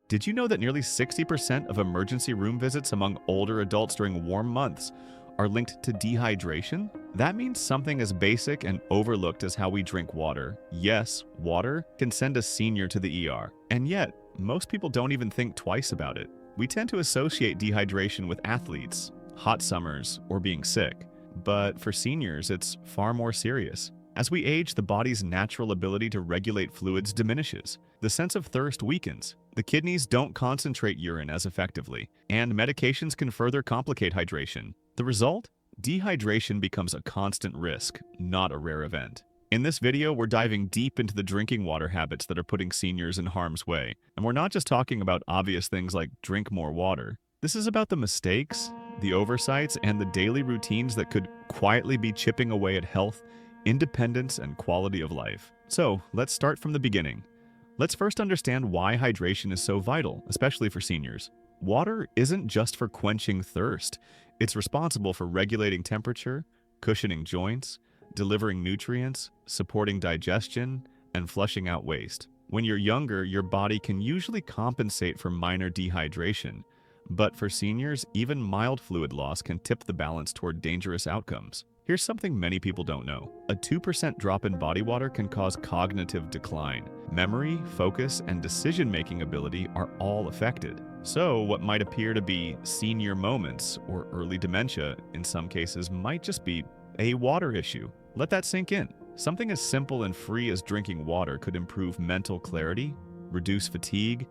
Did you know that nearly 60% of emergency room visits among older adults during warm months are linked to dehydration? That means something as basic and overlooked as how we drink water. Yes, water can send a senior to the ER. And yet, most people don't even think twice about it. We tend to associate dehydration with athletes, hot summers, or being sick. But for seniors, it's far more serious. As we age, the body's natural ability to regulate fluids diminishes. The sense of thirst weakens. The kidneys don't concentrate urine as effectively, and medications can further complicate hydration. The result? Dehydration becomes a constant risk, not a rare event. In this video, we're diving deep into the drinking water habits that are putting seniors in harm's way. And we're not just talking about obvious things like drink more water. This is about the mistakes, the oversights, and the daily routines that could quietly be chipping away at health, independence, and quality of life. So, let's start from the beginning. Let's first understand why hydration is so vital, especially for seniors. Water isn't just for quenching thirst. It's responsible for regulating temperature, cushioning joints, delivering nutrients, supporting digestion, and flushing out waste. When you're younger, your body can usually compensate for minor dehydration. But for seniors, even mild fluid loss can tip the balance toward dangerous outcomes. Here's something many people don't know. A 2% drop in body water can cause cognitive decline. Memory, focus, and decision-making ability are all affected. So, what might appear to be senior moments or early dementia in some cases might just be a water issue. Let that sink in. Something as simple and free as drinking water could improve mental clarity, reduce fatigue,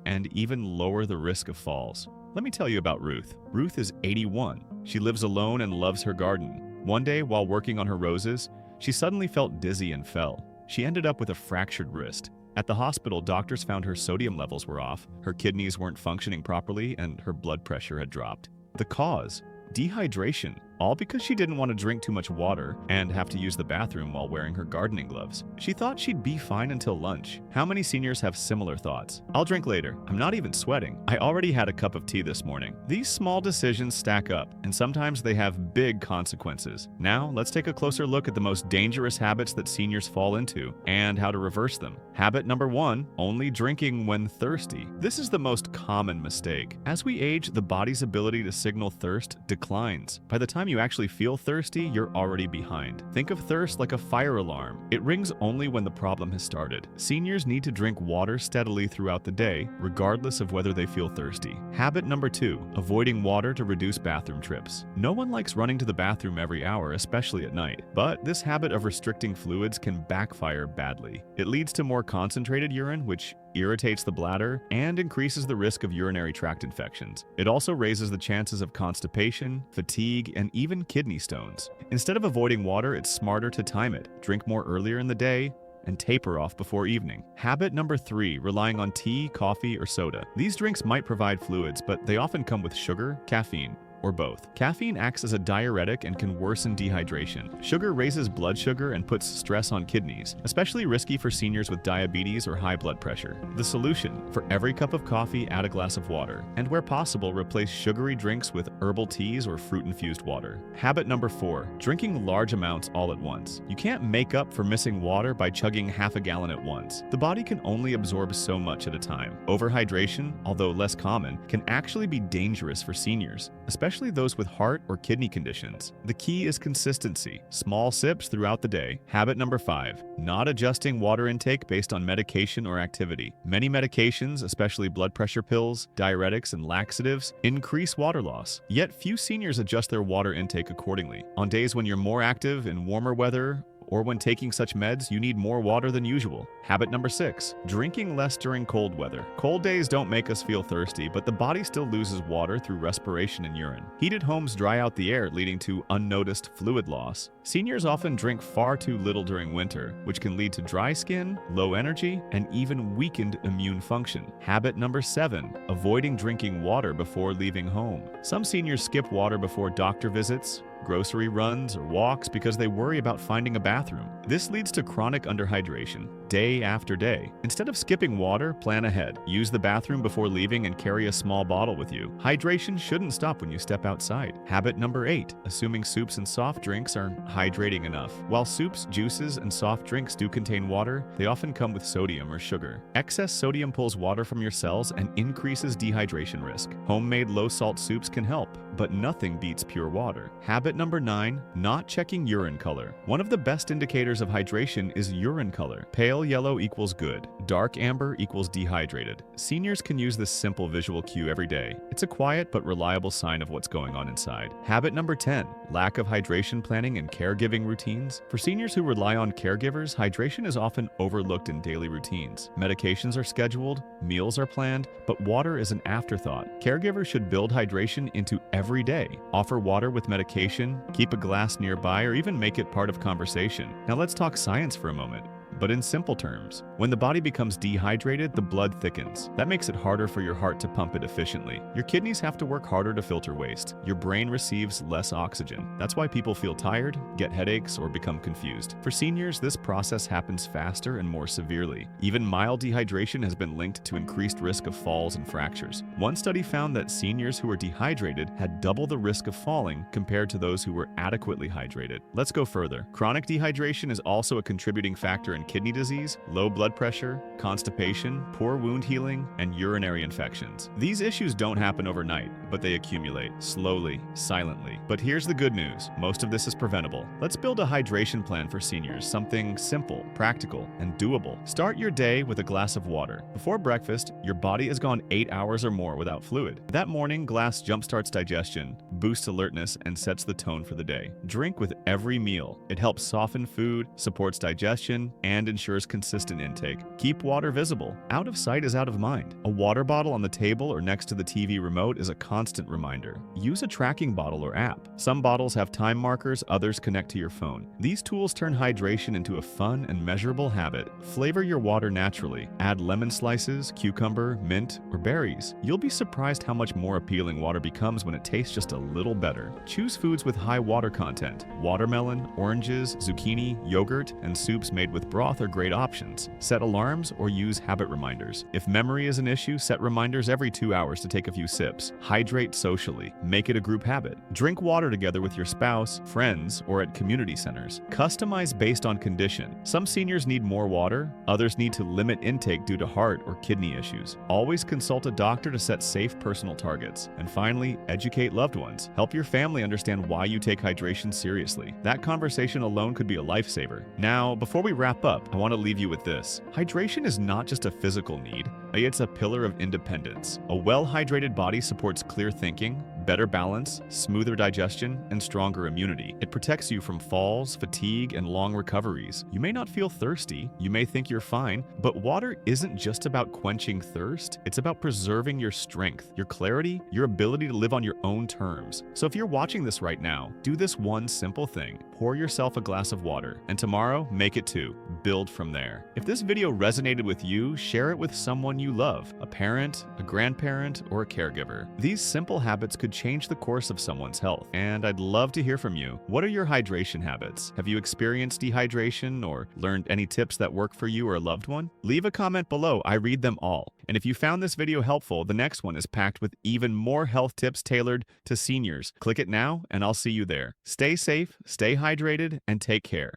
and even lower the risk of falls. Let me tell you about Ruth. Ruth is 81. She lives alone and loves her garden. One day, while working on her roses, she suddenly felt dizzy and fell. She ended up with a fractured wrist. At the hospital, doctors found her sodium levels were off, her kidneys weren't functioning properly, and her blood pressure had dropped. The cause? Dehydration, all because she didn't want to drink too much water and have to use the bathroom while wearing her gardening gloves. She thought she'd be fine until lunch. How many seniors have similar thoughts? I'll drink later. I'm not even sweating. I already had a cup of tea this morning. These small decisions stack up, and sometimes they have big consequences. Now, let's take a closer look at the most dangerous habits that seniors fall into and how to reverse them. Habit number 1, only drinking when thirsty. This is the most common mistake. As we age, the body's ability to signal thirst declines. By the time you actually feel thirsty, you're already behind. Think of thirst like a fire alarm. It rings only when the problem has started. Seniors need to drink water steadily throughout the day, regardless of whether they feel thirsty. Habit number 2, avoiding water to reduce bathroom trips. No one likes running to the bathroom every hour, especially at night. But this habit of restricting fluids can backfire badly. It leads to more concentrated urine, which irritates the bladder, and increases the risk of urinary tract infections. It also raises the chances of constipation, fatigue, and even kidney stones. Instead of avoiding water, it's smarter to time it. Drink more earlier in the day, and taper off before evening. Habit number 3, relying on tea, coffee, or soda. These drinks might provide fluids, but they often come with sugar, caffeine, or both. Caffeine acts as a diuretic and can worsen dehydration. Sugar raises blood sugar and puts stress on kidneys, especially risky for seniors with diabetes or high blood pressure. The solution: for every cup of coffee, add a glass of water, and where possible, replace sugary drinks with herbal teas or fruit-infused water. Habit number 4, drinking large amounts all at once. You can't make up for missing water by chugging half a gallon at once. The body can only absorb so much at a time. Overhydration, although less common, can actually be dangerous for seniors, especially those with heart or kidney conditions. The key is consistency, small sips throughout the day. Habit number 5, not adjusting water intake based on medication or activity. Many medications, especially blood pressure pills, diuretics, and laxatives, increase water loss. Yet few seniors adjust their water intake accordingly. On days when you're more active in warmer weather, or when taking such meds, you need more water than usual. Habit number 6, drinking less during cold weather. Cold days don't make us feel thirsty, but the body still loses water through respiration and urine. Heated homes dry out the air, leading to unnoticed fluid loss. Seniors often drink far too little during winter, which can lead to dry skin, low energy, and even weakened immune function. Habit number 7, avoiding drinking water before leaving home. Some seniors skip water before doctor visits grocery runs, or walks because they worry about finding a bathroom. This leads to chronic underhydration, day after day. Instead of skipping water, plan ahead. Use the bathroom before leaving and carry a small bottle with you. Hydration shouldn't stop when you step outside. Habit number 8, assuming soups and soft drinks are hydrating enough. While soups, juices, and soft drinks do contain water, they often come with sodium or sugar. Excess sodium pulls water from your cells and increases dehydration risk. Homemade low-salt soups can help, but nothing beats pure water. Habit number 9, not checking urine color. One of the best indicators of hydration is urine color. Pale yellow equals good. Dark amber equals dehydrated. Seniors can use this simple visual cue every day. It's a quiet but reliable sign of what's going on inside. Habit number 10, lack of hydration planning and caregiving routines. For seniors who rely on caregivers, hydration is often overlooked in daily routines. Medications are scheduled, meals are planned, but water is an afterthought. Caregivers should build hydration into every day. Offer water with medication, keep a glass nearby, or even make it part of conversation. Now let's talk science for a moment. But in simple terms, when the body becomes dehydrated, the blood thickens. That makes it harder for your heart to pump it efficiently. Your kidneys have to work harder to filter waste. Your brain receives less oxygen. That's why people feel tired, get headaches, or become confused. For seniors, this process happens faster and more severely. Even mild dehydration has been linked to increased risk of falls and fractures. One study found that seniors who were dehydrated had double the risk of falling compared to those who were adequately hydrated. Let's go further. Chronic dehydration is also a contributing factor in kidney disease, low blood pressure, constipation, poor wound healing, and urinary infections. These issues don't happen overnight, but they accumulate, slowly, silently. But here's the good news. Most of this is preventable. Let's build a hydration plan for seniors, something simple, practical, and doable. Start your day with a glass of water. Before breakfast, your body has gone 8 hours or more without fluid. That morning, glass jumpstarts digestion, boosts alertness, and sets the tone for the day. Drink with every meal. It helps soften food, supports digestion, and ensures consistent intake. Keep water visible. Out of sight is out of mind. A water bottle on the table or next to the TV remote is a constant reminder. Use a tracking bottle or app. Some bottles have time markers, others connect to your phone. These tools turn hydration into a fun and measurable habit. Flavor your water naturally. Add lemon slices, cucumber, mint, or berries. You'll be surprised how much more appealing water becomes when it tastes just a little better. Choose foods with high water content. Watermelon, oranges, zucchini, yogurt, and soups made with broth are great options. Set alarms or use habit reminders. If memory is an issue, set reminders every 2 hours to take a few sips. Hydrate socially. Make it a group habit. Drink water together with your spouse, friends, or at community centers. Customize based on condition. Some seniors need more water, others need to limit intake due to heart or kidney issues. Always consult a doctor to set safe personal targets. And finally, educate loved ones. Help your family understand why you take hydration seriously. That conversation alone could be a lifesaver. Now, before we wrap up, I want to leave you with this. Hydration is not just a physical need, it's a pillar of independence. A well-hydrated body supports clear thinking, better balance, smoother digestion, and stronger immunity. It protects you from falls, fatigue, and long recoveries. You may not feel thirsty, you may think you're fine, but water isn't just about quenching thirst, it's about preserving your strength, your clarity, your ability to live on your own terms. So if you're watching this right now, do this one simple thing. Pour yourself a glass of water, and tomorrow, make it 2. Build from there. If this video resonated with you, share it with someone you love, a parent, a grandparent, or a caregiver. These simple habits could change the course of someone's health, and I'd love to hear from you. What are your hydration habits? Have you experienced dehydration or learned any tips that work for you or a loved one? Leave a comment below. I read them all. And if you found this video helpful, the next one is packed with even more health tips tailored to seniors. Click it now, and I'll see you there. Stay safe, stay hydrated, and take care.